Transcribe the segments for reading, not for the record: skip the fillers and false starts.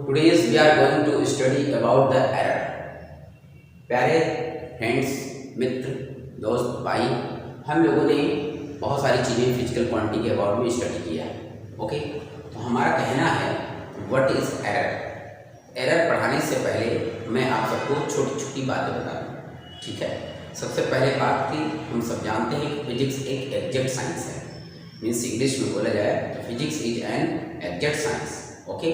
today's we are going to study about the error. प्यारे friends, मित्र, दोस्त, भाई, हम लोगों ने बहुत सारी चीज़ें फिजिकल क्वांटिटी के अबाउट में स्टडी किया है. ओके, तो हमारा कहना है व्हाट इज एरर. एरर पढ़ाने से पहले मैं आप सबको छोटी छोटी बातें बता दूँ. ठीक है, सबसे पहले बात की हम सब जानते हैं कि फिजिक्स एक एग्जैक्ट साइंस है. मीन्स इंग्लिश में बोला जाए तो physics is an exact science. Okay,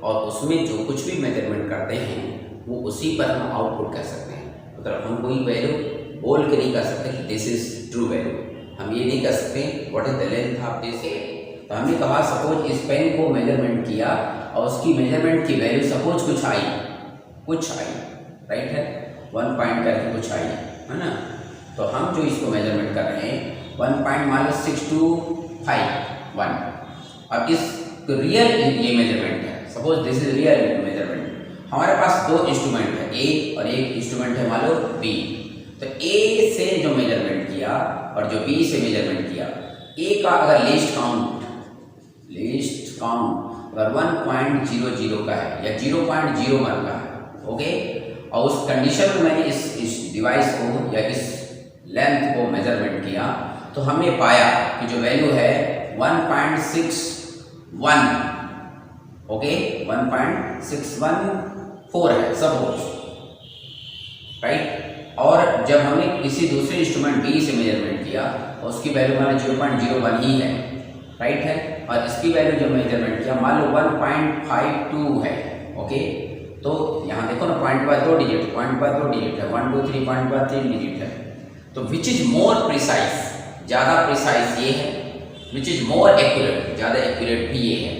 और उसमें जो कुछ भी मेजरमेंट करते हैं वो उसी पर हम आउटपुट कर सकते हैं. मतलब हम कोई वैल्यू बोल के नहीं कर सकते कि दिस इज ट्रू वैल्यू. हम ये नहीं कर सकते what is the length of this. तो हमने कहा सपोज इस पेन को मेजरमेंट किया और उसकी मेजरमेंट की वैल्यू सपोज कुछ आई, राइट है, 1 पॉइंट करके कुछ आई है ना. तो हम जो इसको मेजरमेंट कर रहे हैं 1.-6251. अब इस रियल ये मेजरमेंट है. Suppose this is real measurement. हमारे पास दो इंस्ट्रूमेंट है, ए और एक इंस्ट्रूमेंट है मान लो बी. तो ए से जो मेजरमेंट किया और जो बी से मेजरमेंट किया, ए का अगर लीस्ट काउंट अगर 1.00 का है या 0.01 का है, ओके, और उस कंडीशन में मैंने इस डिवाइस को या इस लेंथ को मेजरमेंट किया तो हमने पाया कि जो वैल्यू है 1.61, ओके, 1.614 है सपोज, राइट. और जब हमने किसी दूसरे इंस्ट्रूमेंट बी से मेजरमेंट किया और उसकी वैल्यू मान लो 0.01 ही है, राइट है, और इसकी वैल्यू जब मेजरमेंट किया मान लो 1.52 है, ओके. तो यहाँ देखो ना, पॉइंट बाद 2 डिजिट है, 1 2 3 पॉइंट बाद 3 डिजिट है. तो विच इज मोर प्रिसाइज, ज़्यादा प्रिसाइज ये है. विच इज मोर एक्यूरेट, ज़्यादा एक्यूरेट भी ये है.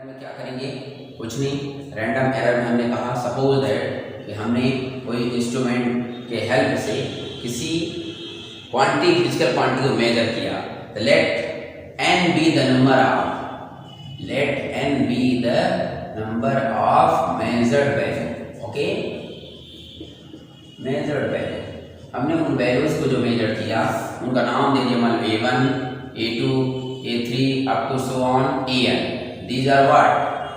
में क्या करेंगे, कुछ नहीं, रैंडम एरर में हमने कहा सपोज दैट कि हमने कोई इंस्ट्रूमेंट के हेल्प से किसी क्वांटिटी, फिजिकल क्वांटिटी को मेजर किया. तो let n be the number of measured value. Okay, measured value, हमने उन वैल्यूज को जो मेजर किया उनका नाम दे दिया मान लो A1, A2, A3 up to so on An. These are what?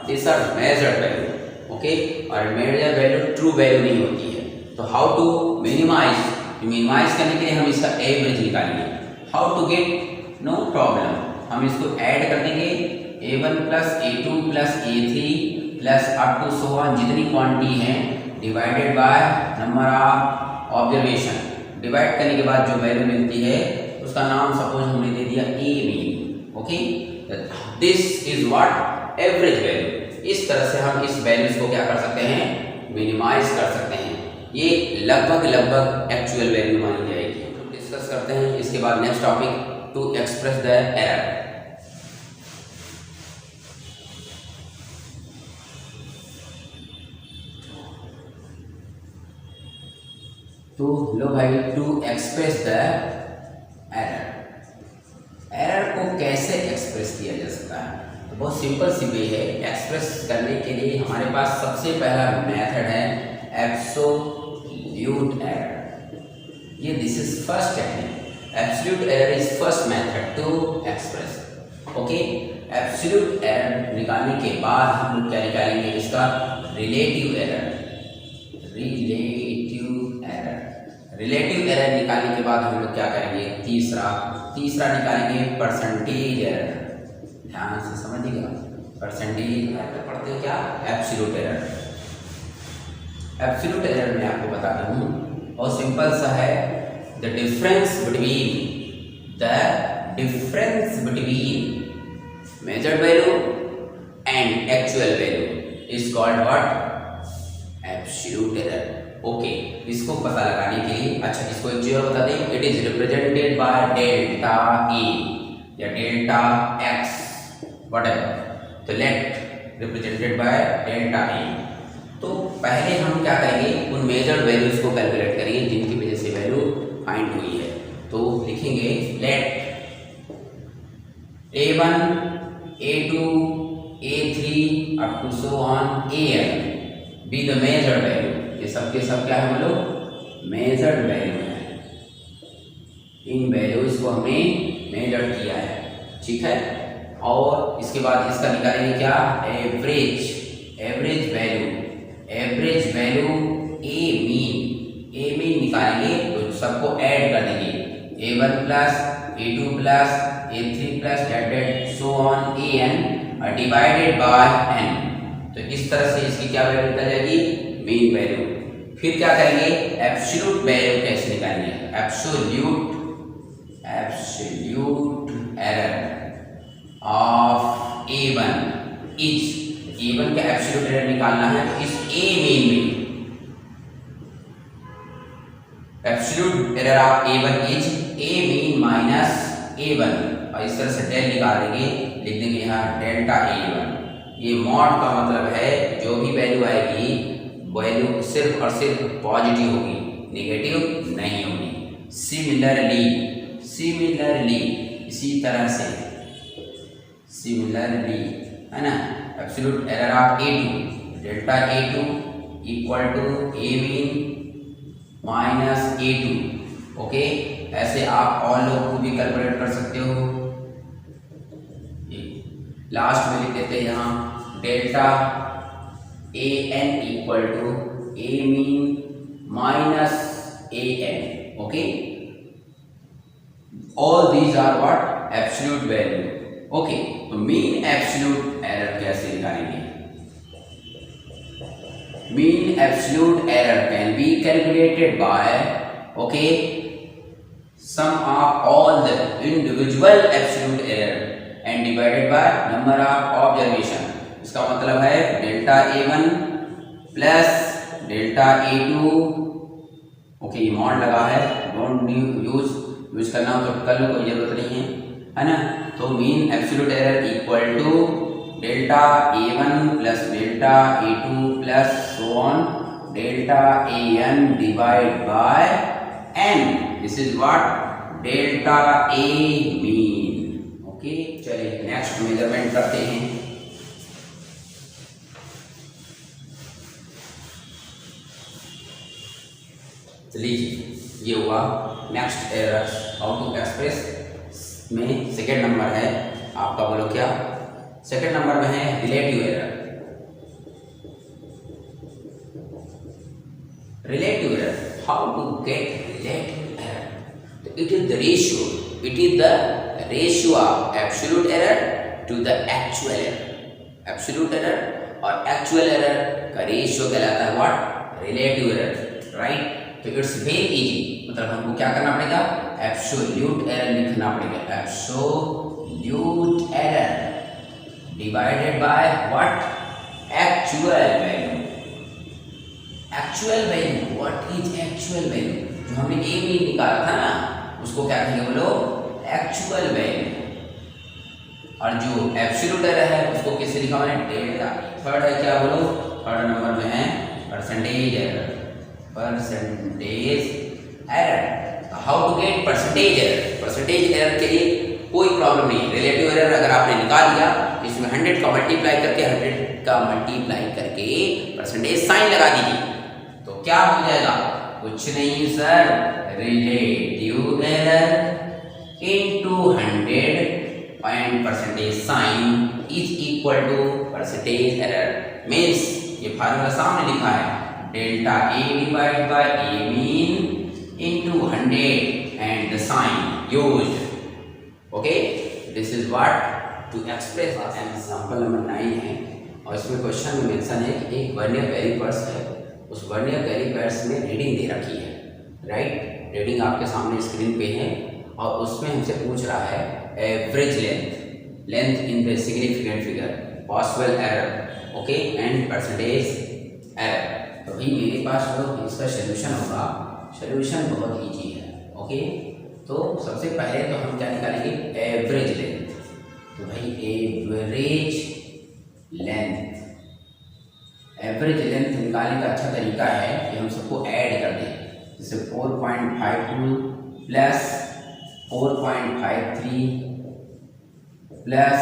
These are measured value. Okay? और measured value true value नहीं होती है. तो how to minimize? Minimize करने के लिए हम इसका average निकालेंगे. How to get? No problem. हम इसको ऐड कर देंगे A1 plus A2 plus A3 plus up to so on जितनी क्वांटिटी है divided by number of observation. Divide करने के बाद जो वैल्यू मिलती है उसका नाम सपोज हमने दे दिया A mean. Okay, this is what average value. इस तरह से हम इस वैल्यूज को क्या कर सकते हैं, मिनिमाइज कर सकते हैं. ये लगभग एक्चुअल वैल्यू मानी जाएगी. तो डिस्कस करते हैं इसके बाद next topic, to express the error. तो लो भाई, to express the error. Error को कैसे एक्सप्रेस किया जा सकता है? तो बहुत सिंपल सी वे है एक्सप्रेस करने के लिए. हमारे पास सबसे पहला मेथड है एब्सोल्यूट एरर. ये this is first technique. Absolute error is first method to express. Okay, absolute error निकालने के बाद हम लोग क्या निकालेंगे, इसका रिलेटिव एरर. रिलेटिव एरर निकालने के बाद हम लोग क्या करेंगे, तीसरा निकालेंगे परसेंटेज एरर. ध्यान से समझिएगा, परसेंटेज एरर पढ़ते हैं क्या, एब्सोल्यूट एरर. एब्सोल्यूट एरर में आपको बता दूं और सिंपल सा है, the difference between measured value and actual value is called what, absolute error. Okay, इसको पता लगाने के लिए, अच्छा इसको एक चीज और बता दें, it is represented by delta E या डेल्टा X व्हाटएवर. तो let represented by delta E. तो पहले हम क्या करेंगे, उन मेजर्ड वैल्यूज को कैलकुलेट करेंगे जिनकी वजह से वैल्यू फाइंड हुई है. तो लिखेंगे let A1, A2, A3 up to so on An be the measured value. ये सब के सब क्या है हम लोग, मेजर्ड वैल्यू है. इन वैल्यूज को हमने मेजर किया है, ठीक है। और इसके बाद इसका निकालेंगे क्या, एवरेज वैल्यू ए मीन निकालेंगे तो सबको ऐड कर देंगे, A1 plus A2 plus A3 plus that so on AN divided by n। तो इस तरह से इसकी क्या वैल्यू निकल जाएगी, मीन वैल्यू। फिर क्या करेंगे, एब्सोल्यूट वैल्यू कैसे निकालेंगे, absolute error of A1 is, A1 का एब्सोल्यूट एरर निकालना है तो इस A मीन में absolute error of A1 is A mean minus A1, और इस तरह से डेल निकाल देंगे, लिख देंगे यहाँ डेल्टा A1। ये मॉड का मतलब है जो भी वैल्यू आएगी वैल्यू सिर्फ और सिर्फ पॉजिटिव होगी, नेगेटिव नहीं होगी। सिमिलरली इसी तरह से सिमिलरली है ना, absolute error of A2 delta A2 equal to A mean minus A2। Okay, ऐसे आप और लोग को भी कैलकुलेट कर सकते हो। लास्ट में लिख देते हैं यहाँ delta AN equal to A mean minus AN। Okay, all these are what, absolute value. Okay, तो मीन एब्सोल्यूट एरर कैसे निकालेंगे, mean absolute error can be calculated by okay sum of all the individual absolute error and divided by number of observation। इसका मतलब है delta A1 plus delta A2। Okay, ये mod लगा है, don't use करना हो तो कर लो, कोई जरूरत नहीं है ना। तो mean absolute error equal to delta A1 plus delta A2 plus so on delta AN divide by n। This is what, delta A mean. Okay, चलिए नेक्स्ट मेजरमेंट करते हैं। लीजिए, ये हुआ next error how to express में second number है आपका, बोलो क्या, सेकेंड नंबर में है relative error. Relative error, how to get relative error, it is the ratio of absolute error to the actual error। absolute error और actual error का ratio कहलाता है व्हाट, रिलेटिव एरर, राइट। तो it's very easy, मतलब हमको क्या करना पड़ेगा, एब्सोल्यूट एरर लिखना पड़ेगा, absolute error divided by what, actual value. Actual value, what is actual value, जो हमने A मीन निकाला था ना उसको क्या कहेंगे बोलो, एक्चुअल वैल्यू। और जो एब्सोल्यूट एरर है उसको किससे लिखा मैंने, डेल्टा। थर्ड है क्या बोलो, थर्ड नंबर में है percentage error. How to get percentage error, percentage error के लिए कोई प्रॉब्लम नहीं, रिलेटिव एरर अगर आपने निकाल लिया तो इसमें 100 का मल्टीप्लाई करके परसेंटेज साइन लगा दीजिए तो क्या हो जाएगा, कुछ नहीं sir, relative error into 100 and percentage sign is equal to percentage error। Means ये फार्मूला सामने लिखा है, delta A divide by A mean into 100 and the sign used। Okay, this is what to express. Example number 9 है और इसमें question में mention है कि एक वर्नियर कैलिपर्स है, उस वर्नियर कैलिपर्स में रीडिंग दे रखी है, राइट। रीडिंग आपके सामने स्क्रीन पे है और उसमें हमसे पूछ रहा है average length in the significant figure, possible error, okay, and percentage error. तो भाई मेरे पास जो इसका सोल्यूशन होगा, सोल्यूशन बहुत ईजी है। ओके, तो सबसे पहले तो हम क्या निकालेंगे, एवरेज लेंथ। तो भाई एवरेज लेंथ निकालने का अच्छा तरीका है कि हम सबको ऐड कर दें, जैसे 4.52 प्लस 4.53 प्लस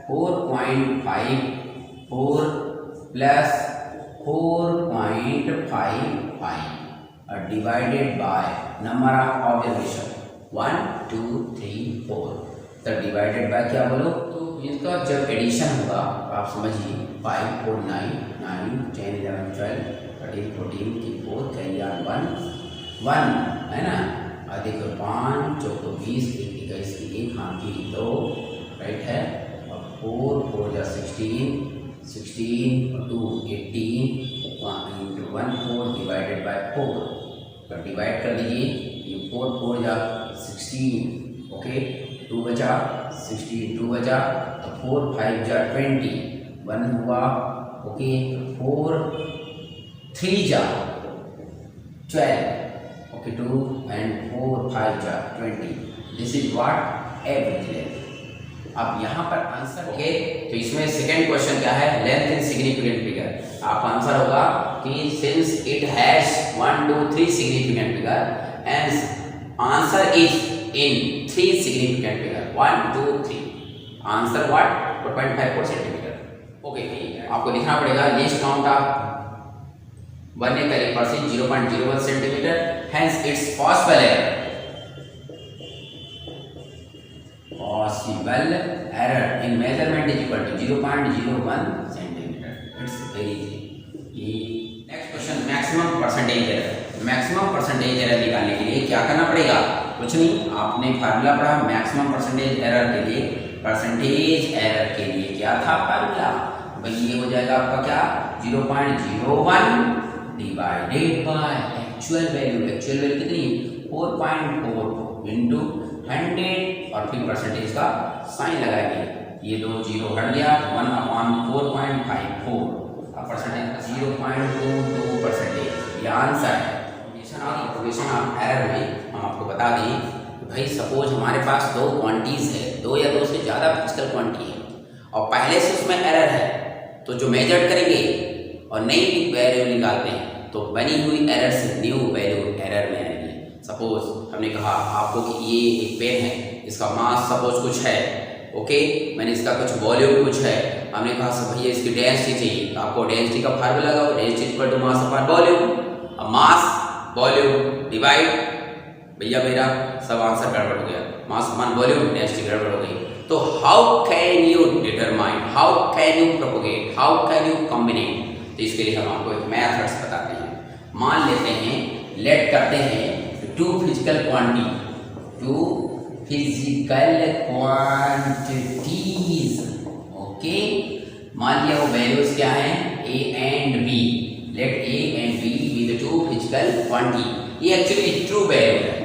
4.54 प्लस 4.55 और divided by number of observation. 1 2 3 4। तो डिवाइडेड बाय क्या बोलो, तो इसका जब एडिशन होगा आप समझिए 5 4 9 9 10 11 12 13 14 4 3 1 1 है ना। और देखो 5 चौको 20 21 की 1 हाँ की 2 राइट है। और 4 4 जा 16 16 और 2 18 इंटू 1 4 डिवाइडेड बाय 4। तो डिवाइड कर लीजिए, ये 4 4 जा 16 ओके, 2 बचा 16 2 बचा, तो 4 5 जा 20 1 हुआ ओके, 4 3 जा 12 ओके 2 एंड 4 5 जा 20। This is what average length. अब यहाँ पर आंसर ओके, तो इसमें सेकंड क्वेश्चन क्या है, लेंथ इन सिग्निफिकेंट फिगर। आपका आंसर होगा कि since it has 1 2 3 significant figure and answer is in 3 significant figure 1 2 3। Answer what 4.54 centimetre. Okay, आपको लिखना पड़ेगा लीस्ट काउंट ऑफ बनने का 1% 0.01 centimetre, hence it's possible error in measurement is equal to 0.01 centimetre. It's very easy. Next question, maximum percentage error. Maximum percentage error निकालने के लिए क्या करना पड़ेगा, कुछ नहीं, आपने फार्मूला पढ़ा मैक्सिमम परसेंटेज एरर के लिए। परसेंटेज एरर के लिए क्या था फार्मूला, भाई ये हो जाएगा आपका क्या 0.01 divided by actual value. Actual value कितनी 4.4 इंटू 100 और फिर परसेंटेज का साइन लगाएंगे, ये दो जीरो हट गया 1/4.54 और परसेंटेज 0.22%। ये आंसर है। इंफॉर्मेशन ऑफ एरर में हम आपको बता दें कि भाई सपोज हमारे पास दो क्वांटिटीज है, दो या दो से ज़्यादा फिजिकल क्वांटिटी है और पहले से उसमें एरर है, तो जो मेजर करेंगे और नई वैल्यू निकालते हैं तो बनी हुई एरर से न्यू वैल्यू एरर में आएगी। सपोज हमने कहा आपको कि ये एक पेन है, इसका मास सपोज कुछ है ओके, मैंने इसका कुछ वॉल्यूम कुछ है, हमने कहा सब भैया इसकी डेंसिटी चाहिए, तो आपको डेंसिटी का फार्मूला लगाओ, density equal to mass upon volume. अब मास वॉल्यूम डिवाइड, भैया मेरा सब आंसर गड़बड़ हो गया, मास अपॉन वॉल्यूम डेंसिटी गड़बड़ हो गई। तो how can you determine, how can you propagate, how can you कॉम्बिनेट, तो इसके लिए हम आपको एक मेथड्स बताते हैं। मान लेते हैं, लेट करते हैं टू फिजिकल क्वांटिटीज ओके, मान लिया वो वैल्यूज क्या हैं a and b। Let a and b be the two physical quantity. ये एक्चुअली ट्रू वैल्यू है,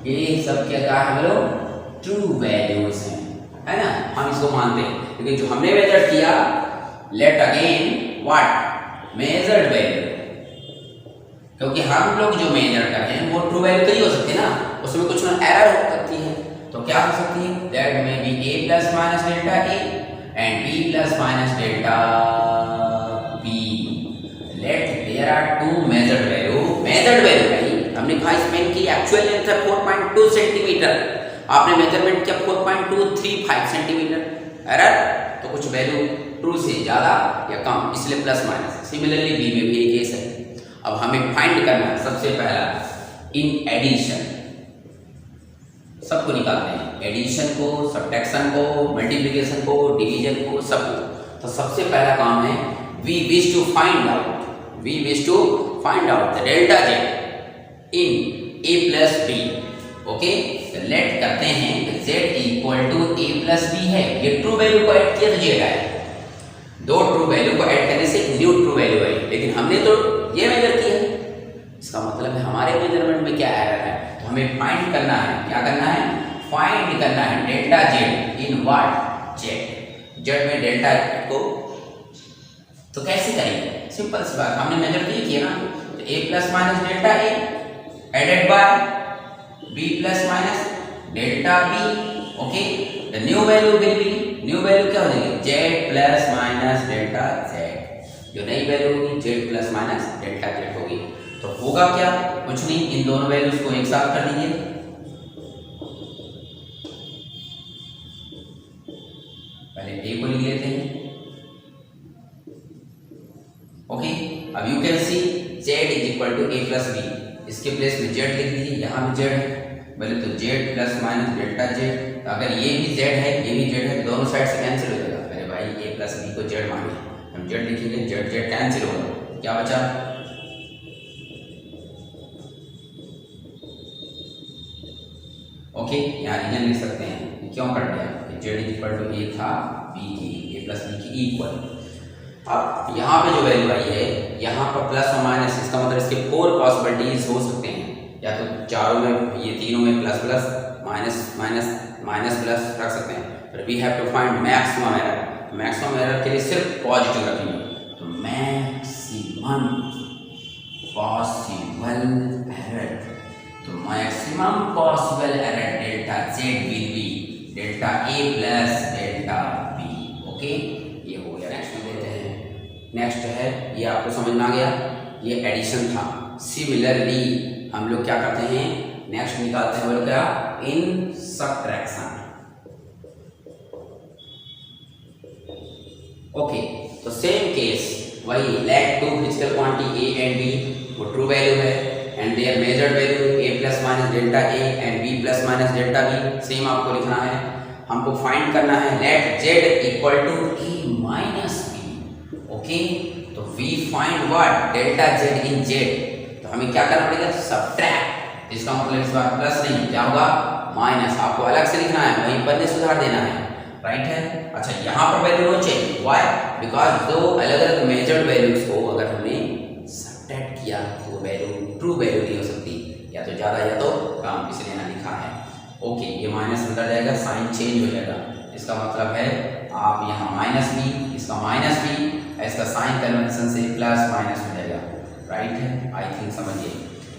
ये सब क्या है लोग ट्रू वैल्यूज हैं, है ना, हम इसको मानते हैं। लेकिन जो हमने मेजर किया, let again what measured value, क्योंकि हम लोग जो मेजर कर रहे हैं वो ट्रू वैल्यू तो ही हो सकती है ना, उसमें कुछ ना एरर हो सकती है, तो क्या हो सकती है दैट में be a plus minus delta a and b plus minus delta b। Let there are two measured value, measured value भाई हमने कहा इसमें की एक्चुअल लेंथ है 4.2 सेंटीमीटर, आपने मेजरमेंट किया 4.235 सेंटीमीटर, एरर तो कुछ वैल्यू ट्रू से ज़्यादा या कम, इसलिए प्लस माइनस। सिमिलरली बी में भी केस है। अब हमें फाइंड करना है सबसे पहला इन एडिशन, सबको निकालते हैं, एडिशन को, सब्ट्रैक्शन को, मल्टीप्लिकेशन को, डिवीजन को, सबको। तो सबसे पहला काम है we wish to find out the delta Z in a plus B okay. तो लेट करते हैं z equal to a plus B है, ये ट्रू वैल्यू को ऐड किया तो जेड आया, दो ट्रू वैल्यू को ऐड करने से न्यू ट्रू वैल्यू आई, लेकिन हमने तो ये मेजर किया है, इसका मतलब है हमारे मेजरमेंट में क्या एरर है। तो हमें फाइंड करना है, क्या करना है, फाइंड करना है delta Z in what Z, Z में डेल्टा को। तो कैसे करेंगे, सिंपल सी बात, हमने मेजर तो ये किया ना, तो a plus minus delta a added by b plus minus delta b okay. The new value will be, new value क्या हो जाएगी z plus minus delta z, जो नई वैल्यू होगी z plus minus delta z होगी। तो होगा क्या, कुछ नहीं, इन दोनों वैल्यूज को एक साथ कर दीजिए, पहले a को लिख लेते हैं ओके। अब you can see z is equal to a plus B, इसके प्लेस में z लिख दीजिए, यहाँ भी z है, बोले तो Z plus minus delta Z, अगर ये भी जेड है ये भी जेड है, दोनों साइड से कैंसिल हो जाएगा। अरे भाई ए प्लस बी को जेड माने, हम जेड लिखेंगे, जेड जेड कैंसिल होगा, क्या बचा, ओके। यहाँ रीजन लिख सकते हैं, क्यों कट गया, जेड इज इक्वल टू ए था बी की, ए प्लस बी की इक्वल। अब यहाँ पे जो वैल्यू आई है, यहाँ पर प्लस और माइनस, इसका मतलब इसके 4 पॉसिबिलिटीज हो सकते हैं, या तो चारों में, ये तीनों में plus plus minus minus minus plus रख सकते हैं, पर we have to find maximum error. Maximum error के लिए सिर्फ पॉजिटिव रखेंगे, तो मैक्सिमम पॉसिबल एरर, तो maximum possible error delta Z will be delta A plus delta B, okay. ये हो गया। नेक्स्ट में देते हैं, नेक्स्ट है, ये आपको समझ में आ गया, ये एडिशन था। सिमिलरली हम लोग क्या करते हैं, नेक्स्ट निकालते हैं, बोलो क्या, इन सबट्रैक्शन, ओके। तो सेम केस वही, let two physical quantity A and B, वो ट्रू वैल्यू है, and their measured value a plus minus delta A and b plus minus delta b, same आपको लिखना है। हमको फाइंड करना है let z equal to a minus b, okay. तो we find what, delta z in z, तो हमें क्या करना पड़ेगा, सब्ट्रैक्ट, इसका मतलब इस बार प्लस नहीं, क्या होगा, माइनस। आपको अलग से लिखना है, वहीं पर सुधार देना है, राइट है। अच्छा, यहाँ पर value no change, why, because दो अलग अलग मेजर्ड वैल्यूज को अगर हमने सब्ट्रैक्ट किया तो वैल्यू ट्रू वैल्यू नहीं हो सकती, या तो ज़्यादा या तो कम, इसलिए ना लिखा है, ओके। ये माइनस अंदर जाएगा, साइन चेंज हो जाएगा, इसका मतलब है आप यहाँ माइनस बी, इसका माइनस बी, इसका साइन कन्वेंशन से प्लस माइनस हो जाएगा, राइट है। आई थिंक समझिए,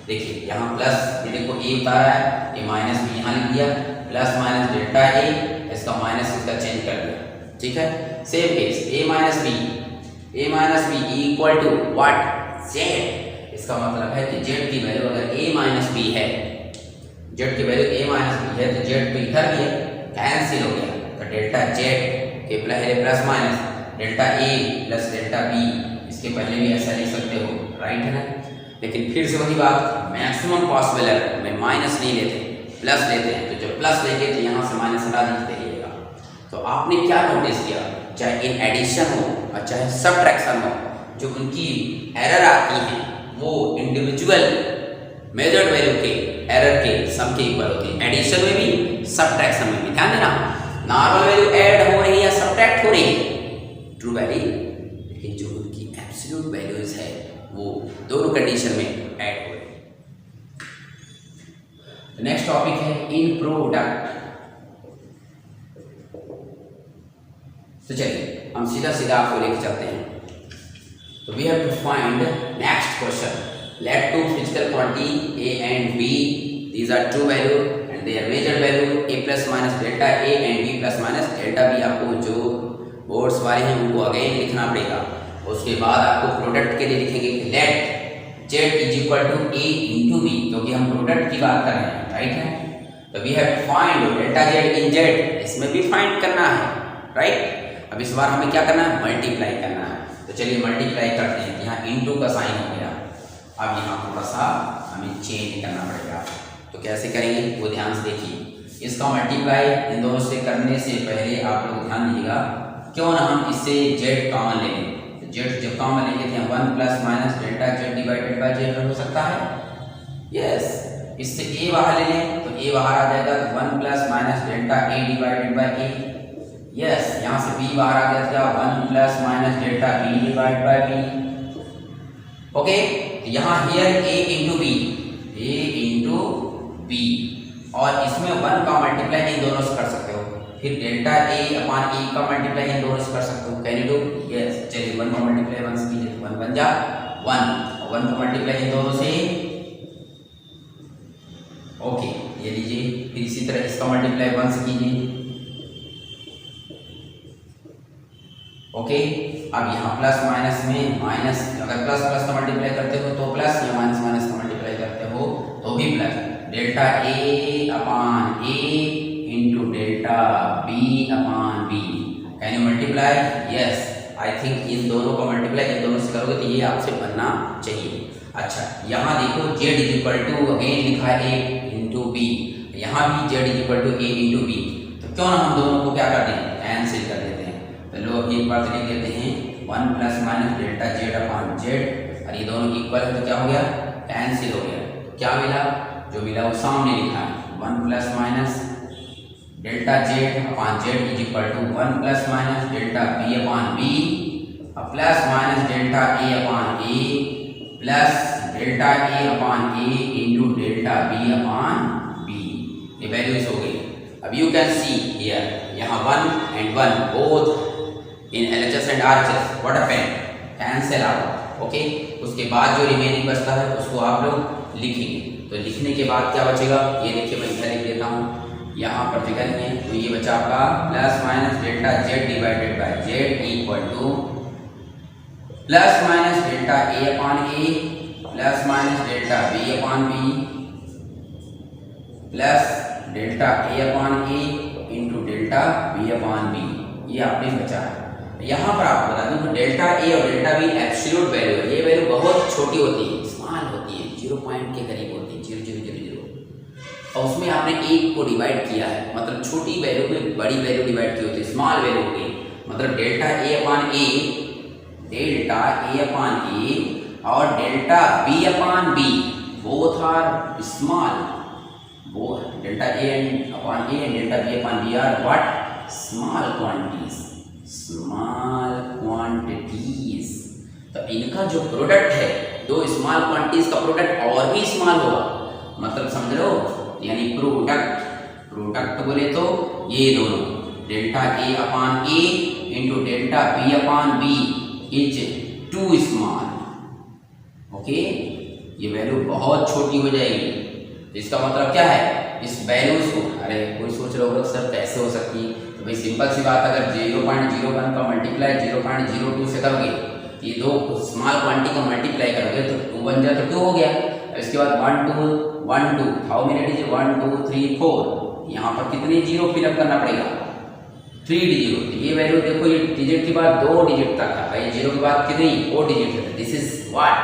देखिए यहाँ प्लस, ये देखो ए बता रहा है, ये माइनस बी यहाँ लिख दिया, प्लस माइनस डेल्टा ए, इसका माइनस इसका चेंज कर दिया, ठीक है। Same case A minus B equal to what, Z, इसका मतलब है कि जेड की वैल्यू अगर a माइनस बी है, जेड की वैल्यू a माइनस बी है, तो जेड तो इधर भी है, कैंसिल हो गया, तो डेल्टा जेड के plus minus delta a plus delta b, इसके पहले भी ऐसा लिख सकते हो, राइट है ना। लेकिन फिर से वही बात, मैक्सिमम पॉसिबल एरर में माइनस नहीं लेते, प्लस लेते हैं, तो जब प्लस लेंगे तो यहाँ से माइनस हटा दीजिएगा। तो आपने क्या नोटिस किया, चाहे इन एडिशन हो और चाहे सब्ट्रैक्शन हो, जो उनकी एरर आती हैं वो इंडिविजुअल मेजर्ड वैल्यू के एरर के सम के इक्वल होती है, एडिशन में भी सब्ट्रैक्शन में भी। ध्यान देना, नॉर्मल वैल्यू ऐड हो रही है या सब्ट्रैक्ट हो रही है, ट्रू वैल्यू, लेकिन जो उनकी एब्सोल्यूट वैल्यूज है वो दोनों कंडीशन में ऐड हो रही है। नेक्स्ट टॉपिक है इन प्रोडक्ट। तो चलिए हम सीधा सीधा आपको लेके चलते हैं। So we have to find next question. Let two physical quantity a and b, these are true value and their measured value a plus minus delta a and b plus minus delta b। आपको जो boards वाले हैं उनको again लिखना पड़ेगा। उसके बाद आपको प्रोडक्ट के लिए लिखेंगे let z is equal to a into B, क्योंकि हम प्रोडक्ट की बात कर रहे हैं, राइट है। तो we have to find delta z in z, इसमें भी फाइंड करना है, राइट। अब इस बार हमें क्या करना है, मल्टीप्लाई करना है। तो चलिए मल्टीप्लाई करते हैं, यहाँ इनटू का साइन हो गया, अब यहाँ थोड़ा सा हमें चेंज करना पड़ेगा। तो कैसे करेंगे वो ध्यान से देखिए। इसका मल्टीप्लाई इन दोनों से करने से पहले आप लोग ध्यान दीजिएगा, क्यों ना हम इससे जेड कॉमन ले लें। तो जेड जब कॉमन लेंगे तो 1 plus minus delta Z divided by Z हो सकता है, यस। इससे ए बाहर ले लें तो ए बाहर आ जाएगा, तो 1 plus minus delta A divided by A, yes. यहाँ से b बाहर आ गया था, 1 plus minus delta b divide by b, okay. तो यहाँ हियर a इंटू b, और इसमें 1 का मल्टीप्लाई इन दोनों से कर सकते हो, फिर डेल्टा a अपॉन e का मल्टीप्लाई इन दोनों से कर सकते हो, कैन यू डू, यस। चलिए 1 का मल्टीप्लाई 1 से कीजिए, 1 बन जा 1, और 1 का मल्टीप्लाई इन दोनों से, ओके, ये लीजिए। फिर इसी तरह इसका मल्टीप्लाई 1 से कीजिए, ओके। अब यहाँ प्लस माइनस में माइनस, अगर प्लस प्लस का मल्टीप्लाई करते हो तो प्लस, या माइनस माइनस का मल्टीप्लाई करते हो तो भी plus, delta A upon A into delta B upon B, can you multiply, yes. I think इन दोनों का मल्टीप्लाई इन दोनों से करोगे तो ये आपसे बनना चाहिए। अच्छा, यहाँ देखो Z is equal to again लिखा है ए इंटू बी, यहाँ भी Z is equal to A into B, तो क्यों ना हम दोनों को क्या कर दें, कैंसिल कर देते हैं। तो लो एक बार लिख देते हैं 1 plus minus delta Z upon Z, और ये दोनों इक्वल है तो क्या हो गया, कैंसिल हो गया। तो क्या मिला, जो मिला वो सामने लिखा है 1 plus minus delta Z upon Z is equal to 1 plus minus delta B upon B plus minus delta A upon A plus delta A upon A into delta B upon B. ये values हो गई। अब you can see here, यहाँ 1 and 1 both in LHS and RHS what happened, cancel out. Okay, उसके बाद जो remaining बचता है उसको आप लोग लिखेंगे। तो लिखने के बाद क्या बचेगा, ये देखिए मैं इधर लिख देता हूँ, यहाँ पर जगह नहीं है, तो ये बचा आपका plus minus delta Z divided by Z equal to plus minus delta A upon A plus minus delta B upon B plus delta A upon A into delta B upon B. ये आपने बचा है। यहाँ पर आपको बता दूँ delta A और डेल्टा बी एब्सोल्यूट वैल्यू है। ये वैल्यू बहुत छोटी होती है, स्मॉल होती है, 0 पॉइंट के करीब होती है, 0.000, और उसमें आपने एक को डिवाइड किया है, मतलब छोटी वैल्यू में बड़ी वैल्यू डिवाइड की होती है, स्मॉल वैल्यू होगी। मतलब डेल्टा ए अपॉन ए और delta B upon B both are small. वो delta A upon A and delta B upon B are what, small quantities, small quantities. तो इनका जो प्रोडक्ट है, दो स्मॉल क्वांटिटीज का प्रोडक्ट और भी स्मॉल होगा, मतलब समझ लो, यानी प्रोडक्ट बोले तो ये दोनों delta A upon A into delta B upon B is too small. Okay, ये वैल्यू बहुत छोटी हो जाएगी। तो इसका मतलब क्या है, इस वैल्यूज को, अरे कोई सोच रहे होगा सर कैसे हो सकती है, तो भाई सिंपल सी बात, अगर 0.01 का मल्टीप्लाई 0.02 से करोगे, ये दो स्मॉल क्वांटिटी का मल्टीप्लाई करोगे तो 2 बन जाए तो 2 हो गया। इसके बाद 1 2 हाउ मेनी डिजिट, 1 2 3 4, यहाँ पर कितने जीरो फिलअप करना पड़ेगा, 3 डिजिट। तो ये वैल्यू देखो, ये डिजिट के बाद 2 डिजिट तक है भाई, जीरो के बाद कितनी 4 डिजिट है। This is what,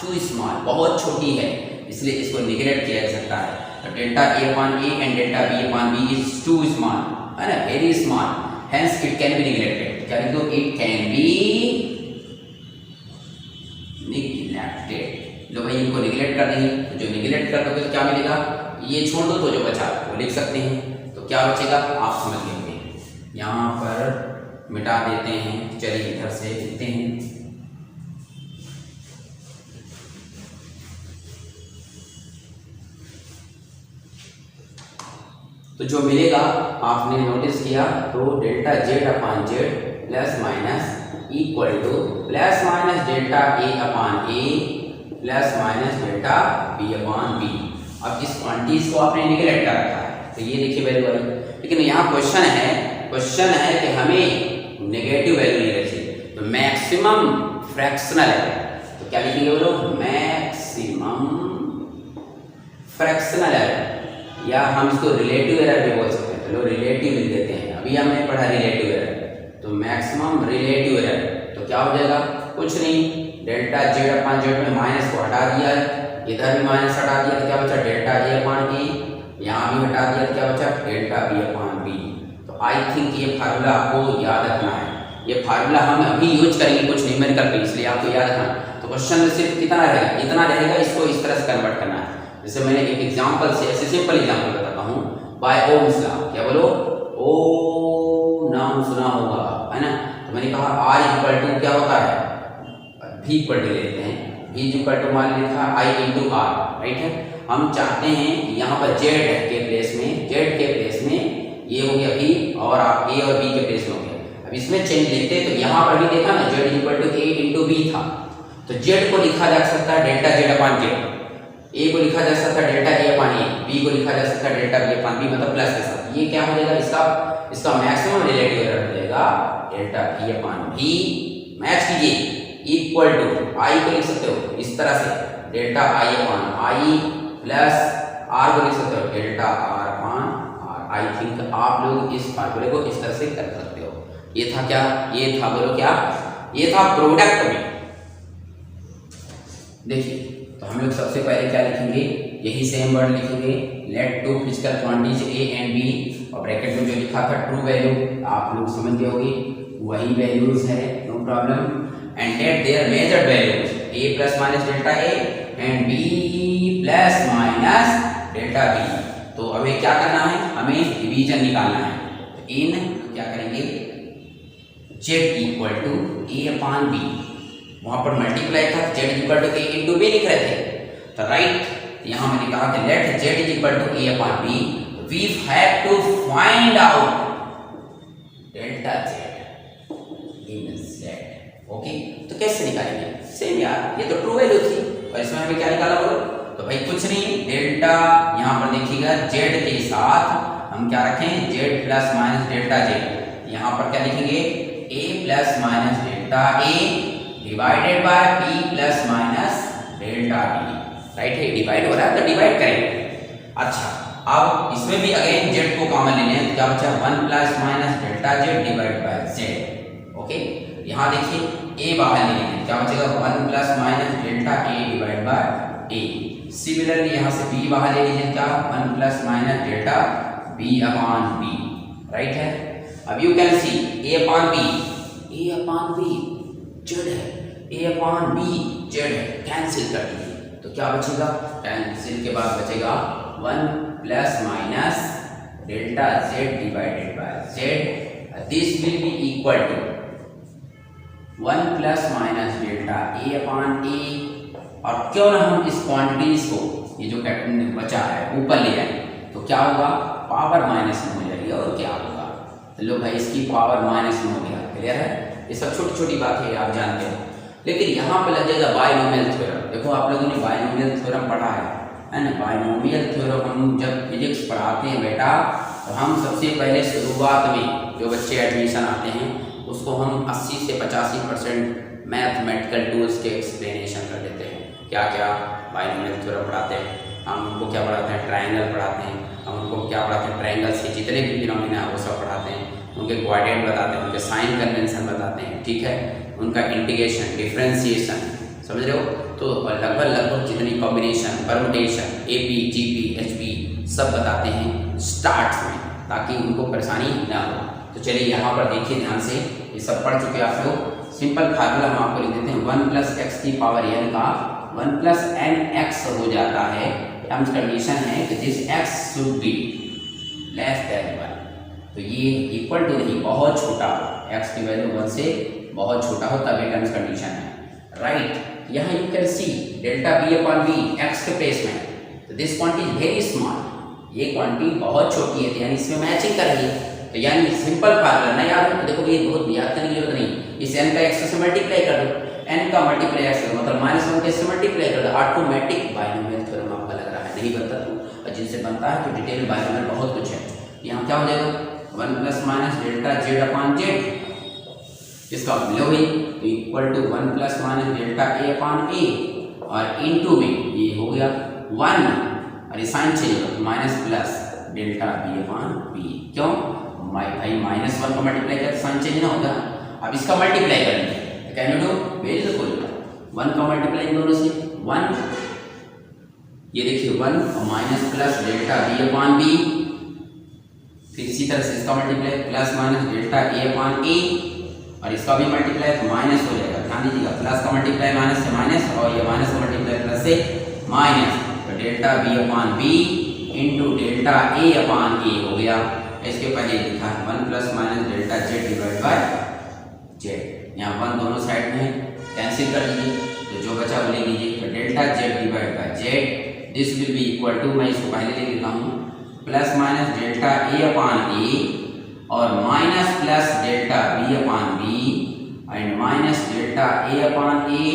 too small, बहुत छोटी है, इसलिए इसको निगलेक्ट किया जा सकता है। तो delta A upon A and delta B upon B is too small, है ना, very small, hence it can be neglected. क्या लिख दो, इट कैन बी निगलेक्टेड। लो भाई, इनको निगलेक्ट कर देंगे, तो जो निगलेक्ट कर दोगे तो क्या मिलेगा, ये छोड़ दो तो जो बचा वो लिख सकते हैं। तो क्या बचेगा आप समझ लेंगे। यहाँ पर मिटा देते हैं, चलिए इधर से लिखते हैं। तो जो मिलेगा आपने नोटिस किया, तो delta Z upon Z plus minus equal to plus minus delta A upon A plus minus delta B upon B. अब इस क्वांटिटीज को आपने निगलेक्ट कर रखा है, तो ये देखिए वैल्यू आई, लेकिन यहाँ क्वेश्चन है कि हमें नेगेटिव वैल्यू नहीं रखी, तो मैक्सिमम फ्रैक्शनल है, तो क्या लिखेंगे बोलो, मैक्सिमम फ्रैक्शनल एरर, या हम इसको रिलेटिव एरर भी बोल सकते हैं। चलो रिलेटिव लिख देते हैं, अभी हमने पढ़ा रिलेटिव एरर, तो मैक्सिमम रिलेटिव एरर, तो क्या हो जाएगा, कुछ नहीं, डेल्टा जेड अपॉन जेड में माइनस को हटा दिया है, इधर भी माइनस हटा दिया, तो क्या बचा डेल्टा ए अपॉन ए, यहाँ भी हटा दिया, तो क्या बचा डेल्टा बी अपॉन बी। तो आई थिंक ये फार्मूला आपको याद रखना है, ये फार्मूला हम अभी यूज करेंगे कुछ न्यूमेरिकल पे, इसलिए आपको याद रखना। तो क्वेश्चन में सिर्फ कितना रहेगा, इतना रहेगा, इसको इस तरह से कन्वर्ट करना है। जैसे मैंने एक एग्जांपल से, ऐसे सिंपल एग्जांपल बताता हूँ, बाय ओम्स लॉ, क्या बोलो, ओ नाम सुना होगा, है ना। तो मैंने कहा R इक्वल टू क्या होता है, V इक्वल टू लेते हैं, V इक्वल टू मान लिखा I इंटू R, राइट है। हम चाहते हैं कि यहाँ पर Z के प्लेस में ये हो गया V, और आप A और B के प्लेस में हो गया। अब इसमें चेंज लेते तो यहाँ पर भी देखा ना, Z इक्वल टू A इंटू B था, तो Z को लिखा जा सकता है delta Z upon Z, A को लिखा जा सकता है delta A upon A, B को लिखा जा सकता है डेल्टा बी अपॉन बी, मतलब प्लस के साथ। ये क्या हो जाएगा, इसका मैक्सिमम रिलेटिव एरर हो जाएगा delta B upon B, match कीजिए, इक्वल टू आई को लिख सकते हो इस तरह से, delta I upon I plus R को लिख सकते हो delta R upon R. I think आप लोग इस फार्मूले को इस तरह से कर सकते हो। ये था क्या, ये था बोलो क्या, ये था प्रोडक्ट में। देखिए, तो हम लोग सबसे पहले क्या लिखेंगे, यही सेम वर्ड लिखेंगे, let two physical quantities A and B, और ब्रैकेट में जो लिखा था ट्रू वैल्यू आप लोग समझ गए होंगे, वही वैल्यूज है, no problem. And let there measured values A plus minus delta A and B plus minus delta B. तो हमें क्या करना है, हमें डिवीजन निकालना है। तो इन क्या करेंगे, z equal to A upon B, वहां पर मल्टीप्लाई था, z equal to A into B लिख रहे थे, तो राइट यहां मैंने कहा कि let z is equal to A upon B, we have to find out delta z in z। ओके, तो कैसे निकालेंगे, सेम यार, ये तो ट्रू वैल्यू थी और इसमें हमें क्या निकाला बोलो, तो भाई कुछ नहीं, डेल्टा यहां पर देखिएगा z के साथ हम क्या रखें, z plus minus delta z, यहां पर क्या लिखेंगे, a plus minus delta a divided by b plus minus delta b। Right है, डिवाइड हो रहा है तो डिवाइड करेंगे। अच्छा, अब इसमें भी अगेन z को कॉमन ले लें, क्या बचा 1 plus minus delta z divide by z। Okay, यहां देखिए a बाहर ले लेंगे, क्या बचेगा 1 plus minus delta a divide by a। Similarly यहां से b बाहर ले लीजिए, क्या 1 plus minus delta b upon b। Right है, अब you can C a upon b, a upon b z है, a अपॉन b z है, कैंसिल कर दीजिए, तो क्या बचेगा, कैंसिल के बाद बचेगा 1 plus minus delta z divided by z, this will be equal to 1 plus minus delta a upon a। और क्यों ना हम इस क्वांटिटीज को, ये जो बचा है ऊपर ले जाए, तो क्या होगा, पावर माइनस में हो जाएगी, और क्या होगा, तो लो भाई इसकी पावर माइनस में हो गया। क्लियर है, ये सब छोटी छोटी बात है आप जानते हो, लेकिन यहाँ पे लग जाएगा बायनोमियल थ्योरम। देखो आप लोगों ने बायनोमियल थ्योरम पढ़ा है ना, बायनोमियल थ्योरम हम जब फिजिक्स पढ़ाते हैं बेटा, तो हम सबसे पहले शुरुआत में जो बच्चे एडमिशन आते हैं उसको हम 80 से 85% मैथमेटिकल टूल्स के एक्सप्लेनेशन कर देते हैं। क्या क्या बायनोमियल थ्योरम पढ़ाते हैं, हम उनको क्या पढ़ाते हैं, ट्रायंगल पढ़ाते हैं, हम उनको क्या पढ़ाते हैं, ट्रायंगल्स के जितने भी फिनोमेना है वो सब पढ़ाते हैं, उनके क्वाड्रेंट बताते हैं, उनके साइन कन्वेंशन बताते हैं, ठीक है, उनका इंटीग्रेशन, डिफरेंशिएशन, समझ रहे हो, तो लगभग जितनी combination, permutation, AP, GP, HP सब बताते हैं स्टार्ट में, ताकि उनको परेशानी ना हो। तो चलिए यहाँ पर देखिए ध्यान से, ये सब पढ़ चुके आप लोग। सिंपल फार्मूला हम आपको लिख देते हैं, 1 प्लस एक्स की पावर n का 1 प्लस एन एक्स हो जाता है। टर्म्स कंडीशन है कि this x should be less than 1, तो ये इक्वल टू नहीं, बहुत छोटा हो, x की वैल्यू 1 से बहुत छोटा हो, तब ये टर्म्स कंडीशन है। राइट, यहाँ you can see delta b upon b x के प्लेस में, तो this quantity is very small, ये क्वांटिटी बहुत छोटी है, यानी इसमें मैचिंग कर रही है। तो यानी सिंपल फार्मूला ना याद हो, देखो ये बहुत याद करने की जरूरत नहीं, इस n का x से मल्टीप्लाई कर दो, n का मल्टीप्लाई x मतलब -1 के से मल्टीप्लाई कर दो, ऑटोमेटिक बायनोमियल थ्योरम आपका लग रहा है, नहीं बनता तो, और जिनसे बनता है तो डिटेल बायनोमियल बहुत कुछ है। यहाँ क्या हो जाएगा, 1 plus minus delta z upon z, इसका लो भी तो equal to 1 plus minus delta a upon a, और इनटू में ये हो गया 1, और ये साइन चेंज होगा minus plus delta b upon b। क्यों भाई, -1 को मल्टीप्लाई करके साइन चेंज ना होगा। अब इसका मल्टीप्लाई करेंगे, तो कैन यू डू, बिल्कुल 1 का मल्टीप्लाई दोनों से 1, ये देखिए 1 और minus plus delta b upon b, फिर इसी तरह से इसका multiply plus minus delta a upon a, और इसका भी मल्टीप्लाई तो माइनस हो जाएगा, ध्यान दीजिएगा, प्लस का मल्टीप्लाई माइनस से माइनस, और ये माइनस का मल्टीप्लाई प्लस से माइनस, तो delta b upon b into delta a upon a हो गया। इसके पहले लिखा है 1 plus minus delta z divide by z, यहाँ 1 दोनों साइड में कैंसिल कर लीजिए, तो जो बचा वो ले लीजिए, तो delta z divide by z, this will be equal to, मैं इसको पहले ले लेता हूँ, plus minus delta a upon a और minus plus delta b upon b and minus delta a upon a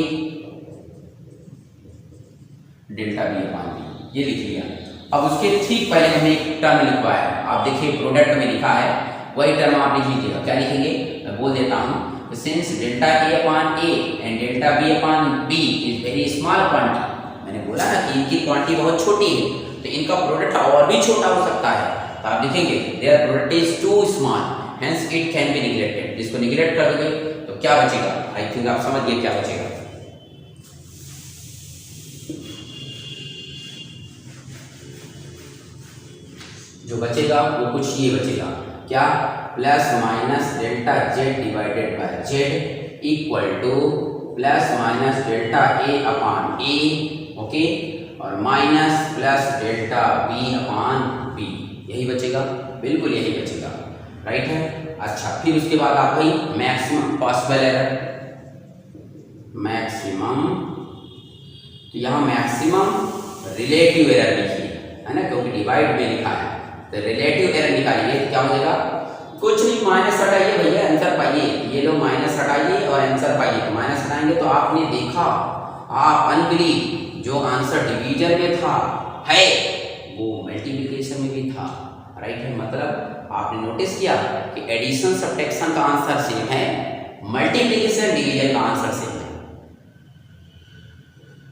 delta b upon b, ये लिख लिया। अब उसके ठीक पहले हमने एक टर्म लिखवाया है, आप देखिए प्रोडक्ट में लिखा है, वही टर्म आप लिख लीजिएगा। क्या लिखेंगे, मैं बोल देता हूँ, since delta a upon a and delta b upon b is very small quantity, मैंने बोला ना कि इनकी क्वांटिटी बहुत छोटी है, तो इनका प्रोडक्ट और भी छोटा हो सकता है, तो आप लिखेंगे their product is too small hence it can be neglected. इसको निग्लेक्ट कर दोगे तो क्या बचेगा, आई थिंक आप समझ गए क्या बचेगा, जो बचेगा वो कुछ ये बचेगा, क्या, plus minus delta Z divided by Z equal to plus minus delta A upon A, okay, और माइनस प्लस डेल्टा बी अपान बी, यही बचेगा, बिल्कुल यही बचेगा, राइट है। अच्छा, फिर उसके बाद आप भाई मैक्सिमम पॉसिबल एरर, मैक्सिमम, तो यहाँ मैक्सिमम रिलेटिव एरर लिखिए, है ना, क्योंकि डिवाइड में लिखा है, तो रिलेटिव एरर निकालिए, क्या हो जाएगा, कुछ नहीं, माइनस हटाइए भैया, आंसर पाइए, ये लो माइनस हटाइए और आंसर पाइए, तो माइनस हटाएंगे तो आपने देखा, आप अनबिलीव, जो आंसर डिवीजन में था है वो मल्टीप्लिकेशन में भी था, राइट है। मतलब आपने नोटिस किया कि एडिशन सब्ट्रैक्शन का आंसर सेम है, मल्टीप्लिकेशन डिवीजन का आंसर सेम है।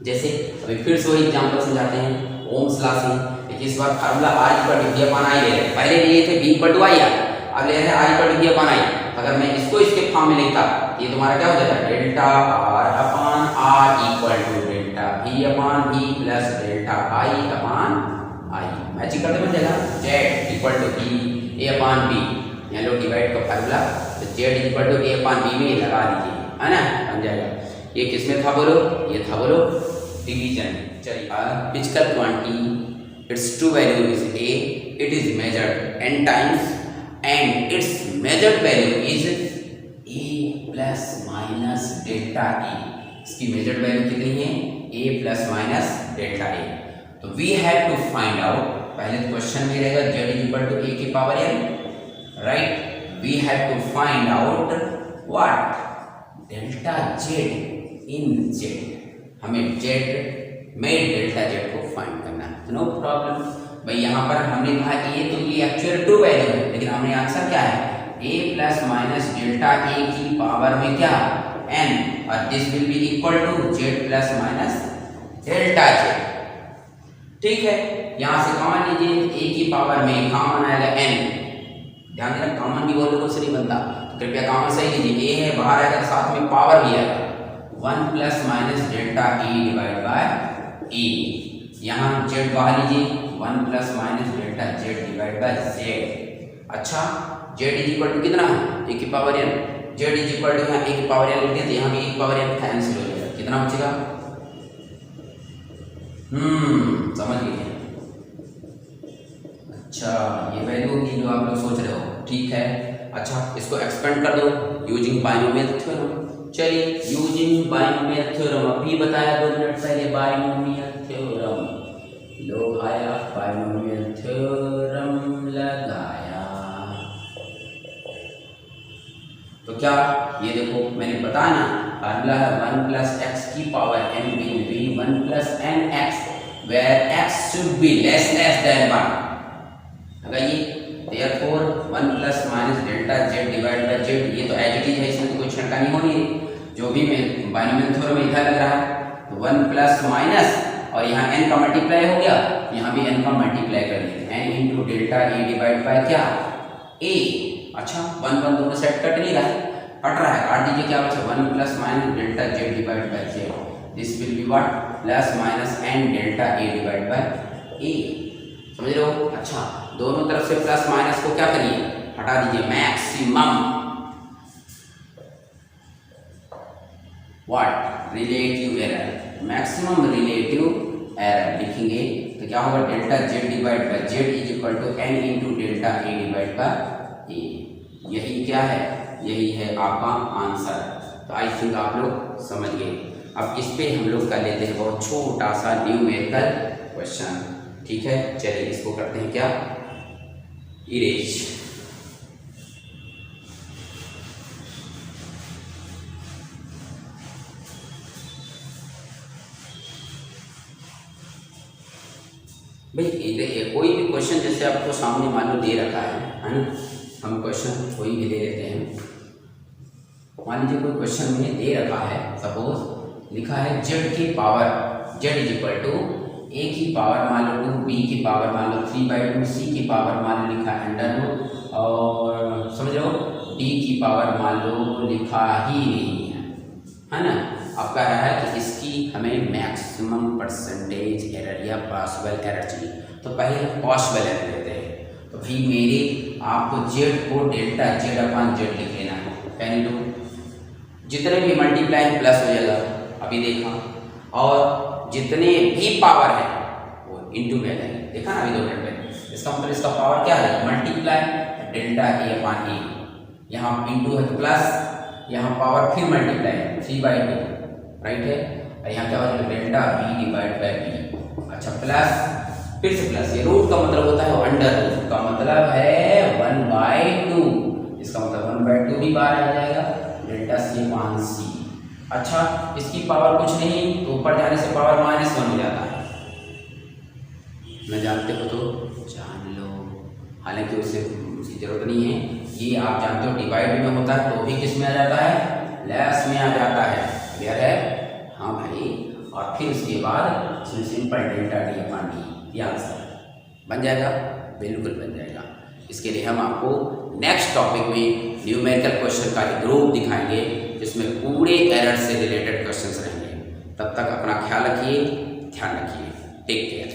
जैसे अभी फिर से वही एग्जांपल समझाते हैं ओम्स लॉ से, लेकिन इस बार formula R equal to V upon I ले रहे हैं, पहले लिए थे V equal to I R, अब ले रहे हैं R equal to V upon I. अगर मैं इसको इसके फॉर्म में लिखता, ये तुम्हारा क्या हो जाता, delta R upon R equal to delta V upon V plus delta I upon I, matching करते बन जाएगा, Z equal to V A upon B, यहाँ लो डिवाइड का फार्मूला, तो Z equal to A upon B में लगा दीजिए, है ना, बन जाएगा। ये किसमें था बोलो, ये था बोलो डिवीजन। चलिए, physical quantity, its true value is A, it is measured n times and its measured value is a plus minus delta A, इसकी मेजर्ड वैल्यू कितनी है, a plus minus delta A. तो we have to find out, पहले question में रहेगा z is equal to a की power n, right, we have to find out what, delta z in z, हमें z में delta z को find करना है, नो प्रॉब्लम भाई। यहाँ पर हमने कहा a, तो ये एक्चुअल ट्रू वैल्यू है, लेकिन हमने आंसर क्या है, a plus minus delta a की पावर में क्या n, और this will be equal to z plus minus delta z, ठीक है। यहाँ से कॉमन लीजिए, a की पावर में कॉमन आएगा n, ध्यान देना कॉमन भी बोलो से नहीं बनता, तो कृपया कॉमन सही लीजिए, a है बाहर आएगा, साथ में पावर भी आएगा, 1 plus minus delta e divide by e, यहाँ z बाहर लीजिए, 1 plus minus delta z divide by z। अच्छा, z इज इक्वल टू कितना है, a की power n, z is equal to यहाँ a की पावर n लिखते हैं, तो यहाँ भी a की पावर n कैंसिल हो जाएगा, कितना बचेगा, समझ गए। अच्छा, ये वैल्यू होगी जो आप लोग सोच रहे हो, ठीक है। अच्छा, इसको एक्सपेंड कर दो यूजिंग बाइनोमियल थ्योरम। चलिए, यूजिंग बाइनोमियल थ्योरम अभी बताया 2 मिनट पहले, बाइनोमियल थ्योरम, लोग आया बाइनोमियल थ्योरम लगाया, तो क्या, ये देखो मैंने बताया ना, फार्मूला है 1 प्लस एक्स की power n will be 1 plus n x, where x should be less than 1, लगाइए, therefore 1 plus minus delta z divide by z, ये तो एज इट इज है, इसमें तो कोई छटकानी होनी है, जो भी मैं बाइनोमियल थ्योरम में इधर लग रहा है, तो 1 प्लस माइनस, और यहाँ n का मल्टीप्लाई हो गया, यहाँ भी n का मल्टीप्लाई कर दिया, n into delta A divide by क्या, a। अच्छा, 1 1 दोनों सेट कट नहीं रहा है, कट रहा है, काट दीजिए, क्या बचा, 1 plus minus delta z divide by z, this will be what, plus minus n delta a divide by a, समझ रहे हो। अच्छा, दोनों तरफ से प्लस माइनस को क्या करिए, हटा दीजिए, maximum what, relative error, maximum relative error लिखेंगे, तो क्या होगा, delta z divide by z is equal to n into delta a divide by a, यही क्या है, यही है आपका आंसर। तो आई थिंक आप लोग समझ गए। अब इस पे हम लोग कर लेते हैं बहुत छोटा सा न्यूमेरिकल क्वेश्चन, ठीक है। चलिए इसको करते हैं क्या, इरेज। भाई देखिए, कोई भी क्वेश्चन जैसे आपको सामने मान लो दे रखा है ना, हम क्वेश्चन कोई भी ले लेते हैं, मान लीजिए कोई क्वेश्चन में दे रखा है, सपोज लिखा है z की power, z is equal to a की पावर मान लो 2, b की पावर मान लो 3/2, c की पावर मान लो लिखा है अंडर, और समझ लो d की पावर मान लो लिखा ही नहीं है ना। अब कह रहा है कि इसकी हमें मैक्सिमम परसेंटेज एरर या पॉसिबल एरर चाहिए, तो पहले पॉसिबल एरर लेते हैं। तो भाई मेरे आपको जेड को डेल्टा जेड अपॉन जेड लिख लेना है। Can you do? जितने भी मल्टीप्लाई प्लस हो जाएगा अभी देखा, और जितने भी पावर है वो इंटू में जाएंगे। देखा ना अभी 2 मिनट में। इसका मतलब इसका पावर क्या है? मल्टीप्लाई डेल्टा ए अपॉन ए, यहाँ इंटू है तो प्लस, यहाँ पावर फिर मल्टीप्लाई 3/2 राइट है, और यहाँ क्या हो जाएगा? Delta b divide by b. अच्छा प्लस फिर से प्लस, ये रूट का मतलब होता है अंडर रूट का मतलब है 1/2, इसका मतलब 1/2 भी बाहर आ जाएगा, डेल्टा सी अपॉन सी। अच्छा इसकी पावर कुछ नहीं तो ऊपर जाने से पावर -1 हो जाता है, न जानते हो तो जान लो, हालांकि उससे जरूरत नहीं है, ये आप जानते हो डिवाइड में होता है तो भी किस में आ जाता है? लेस में आ जाता है। क्लियर है? हाँ भाई, और फिर उसके बाद इसमें simple delta D upon D, ये आंसर बन जाएगा, बिल्कुल बन जाएगा। इसके लिए हम आपको नेक्स्ट टॉपिक में न्यूमेरिकल क्वेश्चन का एक ग्रुप दिखाएंगे जिसमें पूरे एरर से रिलेटेड क्वेश्चंस रहेंगे। तब तक अपना ख्याल रखिए, ध्यान रखिए, टेक केयर।